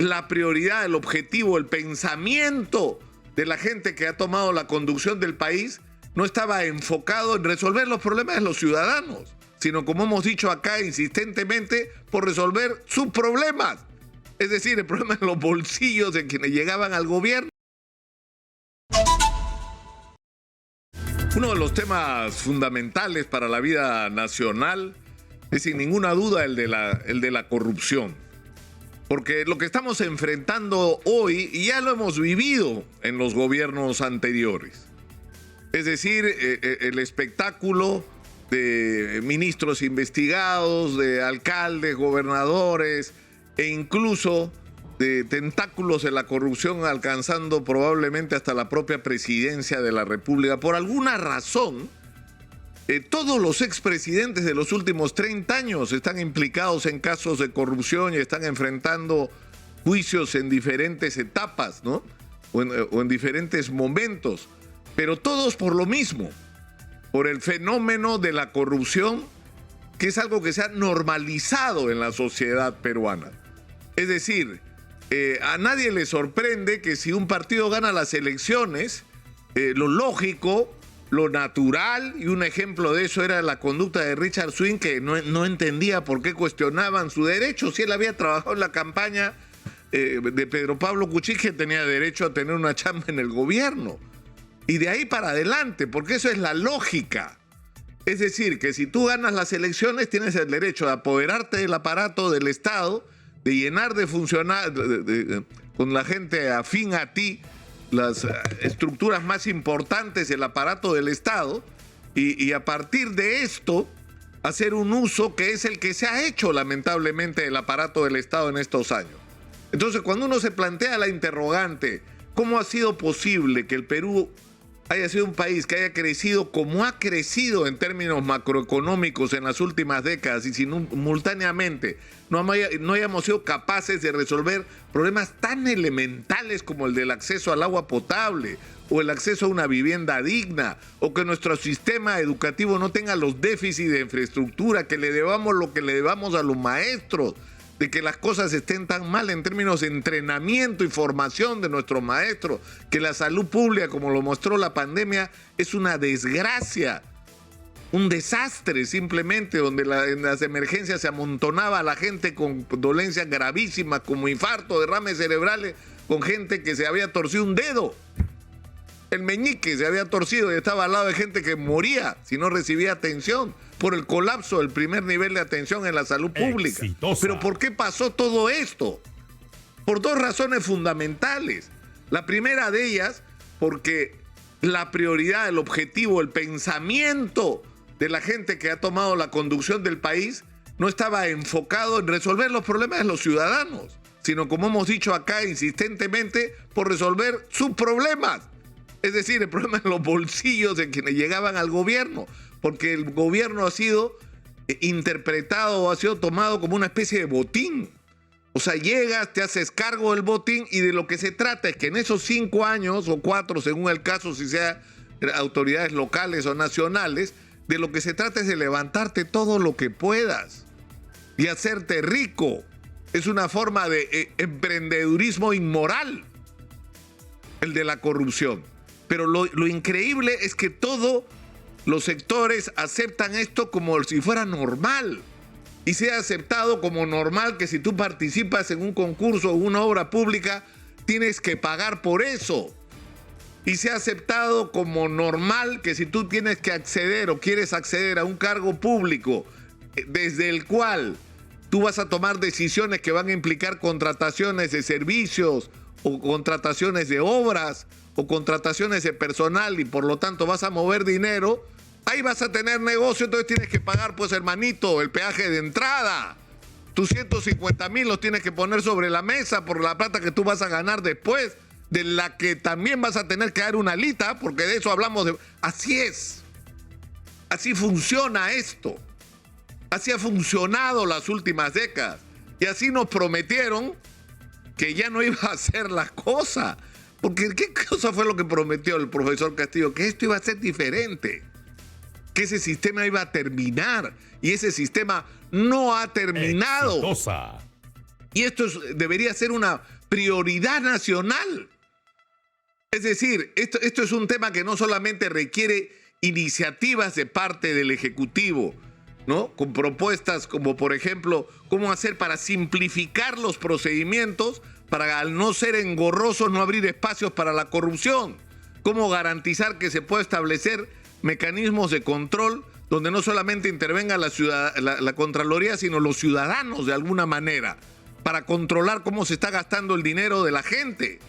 la prioridad, el objetivo, el pensamiento de la gente que ha tomado la conducción del país no estaba enfocado en resolver los problemas de los ciudadanos, sino, como hemos dicho acá insistentemente, por resolver sus problemas. Es decir, el problema de los bolsillos de quienes llegaban al gobierno. Uno de los temas fundamentales para la vida nacional es sin ninguna duda el de la corrupción. Porque lo que estamos enfrentando hoy, y ya lo hemos vivido en los gobiernos anteriores, es decir, el espectáculo de ministros investigados, de alcaldes, gobernadores e incluso de tentáculos de la corrupción alcanzando probablemente hasta la propia presidencia de la República. Por alguna razón, todos los expresidentes de los últimos 30 años están implicados en casos de corrupción y están enfrentando juicios en diferentes etapas, ¿no? O en diferentes momentos, pero todos por lo mismo, por el fenómeno de la corrupción, que es algo que se ha normalizado en la sociedad peruana. Es decir, a nadie le sorprende que si un partido gana las elecciones, lo lógico, lo natural, y un ejemplo de eso era la conducta de Richard Swing, que no entendía por qué cuestionaban su derecho. Si él había trabajado en la campaña de Pedro Pablo Kuczynski, que tenía derecho a tener una chamba en el gobierno. Y de ahí para adelante, porque eso es la lógica. Es decir, que si tú ganas las elecciones, tienes el derecho de apoderarte del aparato del Estado, de llenar de funcionar con la gente afín a ti las estructuras más importantes del aparato del Estado, y a partir de esto hacer un uso que es el que se ha hecho lamentablemente del aparato del Estado en estos años. Entonces, cuando uno se plantea la interrogante, ¿cómo ha sido posible que el Perú haya sido un país que haya crecido como ha crecido en términos macroeconómicos en las últimas décadas y simultáneamente no hayamos sido capaces de resolver problemas tan elementales como el del acceso al agua potable o el acceso a una vivienda digna, o que nuestro sistema educativo no tenga los déficits de infraestructura, que le debamos lo que le debamos a los maestros, de que las cosas estén tan mal en términos de entrenamiento y formación de nuestros maestros, que la salud pública, como lo mostró la pandemia, es una desgracia, un desastre simplemente, donde en las emergencias se amontonaba a la gente con dolencias gravísimas como infarto, derrames cerebrales, con gente que se había torcido un dedo. El meñique se había torcido y estaba al lado de gente que moría si no recibía atención por el colapso del primer nivel de atención en la salud pública. Exitosa. Pero ¿por qué pasó todo esto? Por dos razones fundamentales. La primera de ellas, porque la prioridad, el objetivo, el pensamiento de la gente que ha tomado la conducción del país no estaba enfocado en resolver los problemas de los ciudadanos, sino, como hemos dicho acá insistentemente, por resolver sus problemas. Es decir, el problema de los bolsillos de quienes llegaban al gobierno, porque el gobierno ha sido interpretado o ha sido tomado como una especie de botín. O sea, llegas, te haces cargo del botín, y de lo que se trata es que en esos 5 años o 4, según el caso, si sea autoridades locales o nacionales, de lo que se trata es de levantarte todo lo que puedas y hacerte rico. Es una forma de emprendedurismo inmoral, el de la corrupción. Pero lo increíble es que todos los sectores aceptan esto como si fuera normal. Y se ha aceptado como normal que si tú participas en un concurso o una obra pública, tienes que pagar por eso. Y se ha aceptado como normal que si tú tienes que acceder o quieres acceder a un cargo público desde el cual tú vas a tomar decisiones que van a implicar contrataciones de servicios o contrataciones de obras o contrataciones de personal, y por lo tanto vas a mover dinero, ahí vas a tener negocio. Entonces tienes que pagar, pues, hermanito, el peaje de entrada. Tus 150,000 los tienes que poner sobre la mesa por la plata que tú vas a ganar después, de la que también vas a tener que dar una alita, porque de eso hablamos. Así es. Así funciona esto. Así ha funcionado las últimas décadas. Y así nos prometieron que ya no iba a ser la cosa. Porque ¿qué cosa fue lo que prometió el profesor Castillo? Que esto iba a ser diferente, que ese sistema iba a terminar, y ese sistema no ha terminado. Exitosa. Y esto debería ser una prioridad nacional. Es decir, esto es un tema que no solamente requiere iniciativas de parte del Ejecutivo, ¿no? Con propuestas como, por ejemplo, cómo hacer para simplificar los procedimientos, para al no ser engorrosos no abrir espacios para la corrupción, cómo garantizar que se pueda establecer mecanismos de control donde no solamente intervenga la Contraloría, sino los ciudadanos de alguna manera, para controlar cómo se está gastando el dinero de la gente.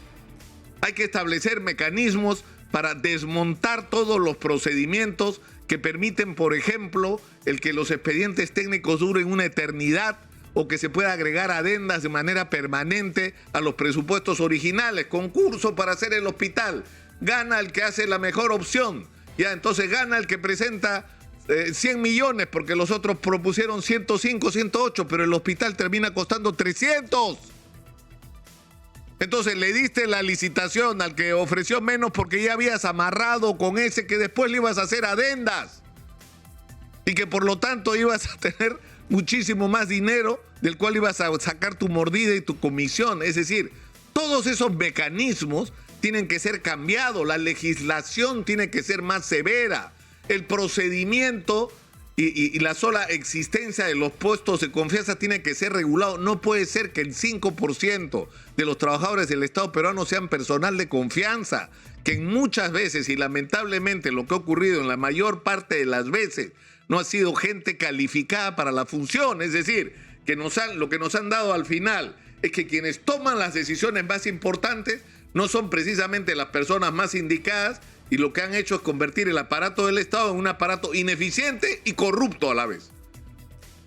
Hay que establecer mecanismos para desmontar todos los procedimientos que permiten, por ejemplo, el que los expedientes técnicos duren una eternidad o que se pueda agregar adendas de manera permanente a los presupuestos originales. Concurso para hacer el hospital. Gana el que hace la mejor opción. Ya, entonces gana el que presenta 100 millones porque los otros propusieron 105, 108, pero el hospital termina costando 300. Entonces le diste la licitación al que ofreció menos porque ya habías amarrado con ese que después le ibas a hacer adendas y que por lo tanto ibas a tener muchísimo más dinero del cual ibas a sacar tu mordida y tu comisión. Es decir, todos esos mecanismos tienen que ser cambiados, la legislación tiene que ser más severa, el procedimiento y la sola existencia de los puestos de confianza tiene que ser regulado. No puede ser que el 5% de los trabajadores del Estado peruano sean personal de confianza, que muchas veces y lamentablemente lo que ha ocurrido en la mayor parte de las veces no ha sido gente calificada para la función. Es decir, que lo que nos han dado al final es que quienes toman las decisiones más importantes no son precisamente las personas más indicadas, y lo que han hecho es convertir el aparato del Estado en un aparato ineficiente y corrupto a la vez.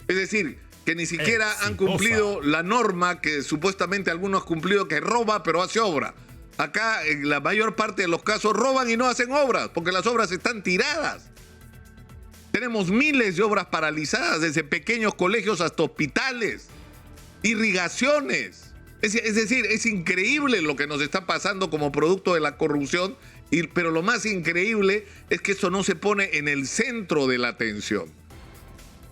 Es decir, que ni siquiera han cumplido la norma que supuestamente algunos han cumplido, que roba pero hace obra. Acá en la mayor parte de los casos roban y no hacen obras, porque las obras están tiradas. Tenemos miles de obras paralizadas, desde pequeños colegios hasta hospitales, irrigaciones. Es decir, es increíble lo que nos está pasando como producto de la corrupción, pero lo más increíble es que eso no se pone en el centro de la atención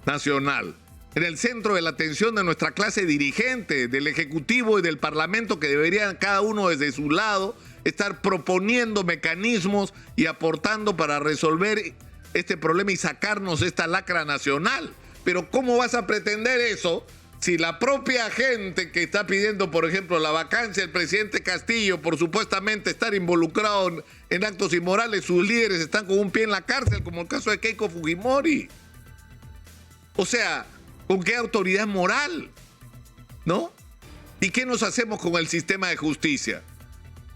nacional, en el centro de la atención de nuestra clase dirigente, del Ejecutivo y del Parlamento, que deberían cada uno desde su lado estar proponiendo mecanismos y aportando para resolver este problema y sacarnos de esta lacra nacional. Pero ¿cómo vas a pretender eso si la propia gente que está pidiendo, por ejemplo, la vacancia del presidente Castillo por supuestamente estar involucrado en actos inmorales, sus líderes están con un pie en la cárcel, como el caso de Keiko Fujimori? O sea, ¿con qué autoridad moral? ¿No? ¿Y qué nos hacemos con el sistema de justicia?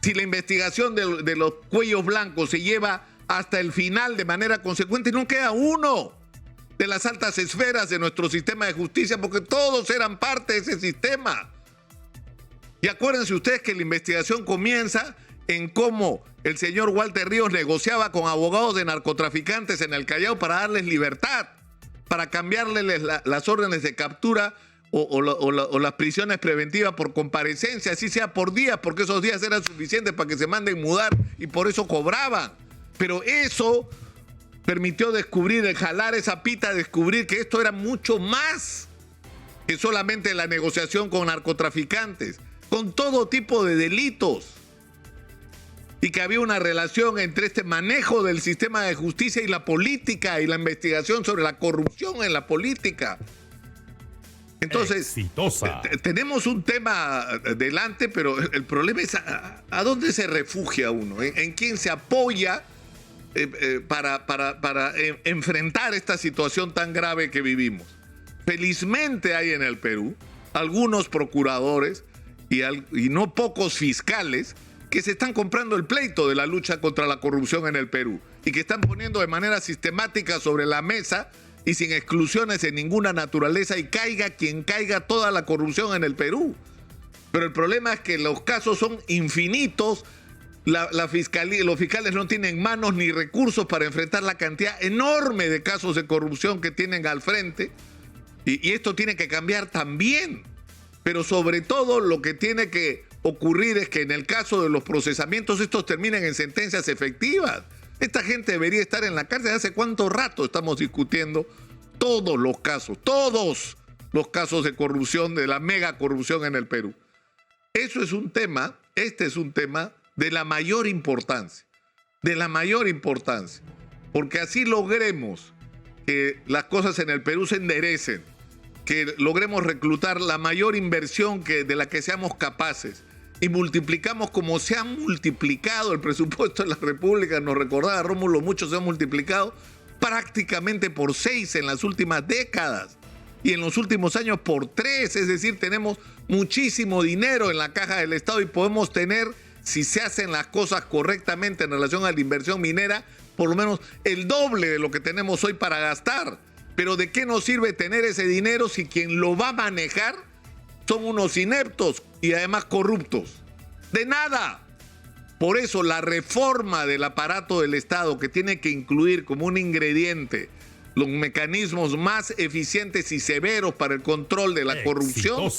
Si la investigación de los cuellos blancos se lleva hasta el final de manera consecuente, no queda uno de las altas esferas de nuestro sistema de justicia, porque todos eran parte de ese sistema. Y acuérdense ustedes que la investigación comienza en cómo el señor Walter Ríos negociaba con abogados de narcotraficantes en el Callao para darles libertad, para cambiarles las órdenes de captura o las prisiones preventivas por comparecencia, así sea por días, porque esos días eran suficientes para que se manden mudar y por eso cobraban. Pero eso permitió jalar esa pita, descubrir que esto era mucho más que solamente la negociación con narcotraficantes, con todo tipo de delitos. Y que había una relación entre este manejo del sistema de justicia y la política y la investigación sobre la corrupción en la política. Entonces, tenemos un tema delante, pero el problema es a dónde se refugia uno, en quién se apoya para enfrentar esta situación tan grave que vivimos. Felizmente hay en el Perú algunos procuradores y no pocos fiscales que se están comprando el pleito de la lucha contra la corrupción en el Perú y que están poniendo de manera sistemática sobre la mesa y sin exclusiones de ninguna naturaleza, y caiga quien caiga, toda la corrupción en el Perú. Pero el problema es que los casos son infinitos. La fiscalía, los fiscales no tienen manos ni recursos para enfrentar la cantidad enorme de casos de corrupción que tienen al frente, y esto tiene que cambiar también. Pero sobre todo lo que tiene que ocurrir es que en el caso de los procesamientos estos terminen en sentencias efectivas. Esta gente debería estar en la cárcel. ¿Hace cuánto rato estamos discutiendo todos los casos? Todos. los casos de corrupción, de la mega corrupción en el Perú. Este es un tema de la mayor importancia, porque así logremos que las cosas en el Perú se enderecen, que logremos reclutar la mayor inversión de la que seamos capaces y multiplicamos como se ha multiplicado el presupuesto de la República. Nos recordaba Rómulo, mucho se ha multiplicado prácticamente por 6 en las últimas décadas y en los últimos años por 3, es decir, tenemos muchísimo dinero en la caja del Estado y podemos tener, si se hacen las cosas correctamente en relación a la inversión minera, por lo menos el doble de lo que tenemos hoy para gastar. Pero ¿de qué nos sirve tener ese dinero si quien lo va a manejar son unos ineptos y además corruptos? De nada. Por eso la reforma del aparato del Estado, que tiene que incluir como un ingrediente los mecanismos más eficientes y severos para el control de la corrupción,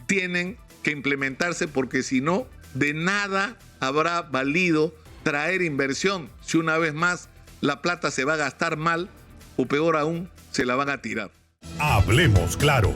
tienen que implementarse, porque si no, de nada habrá valido traer inversión si una vez más la plata se va a gastar mal o peor aún, se la van a tirar. Hablemos claro.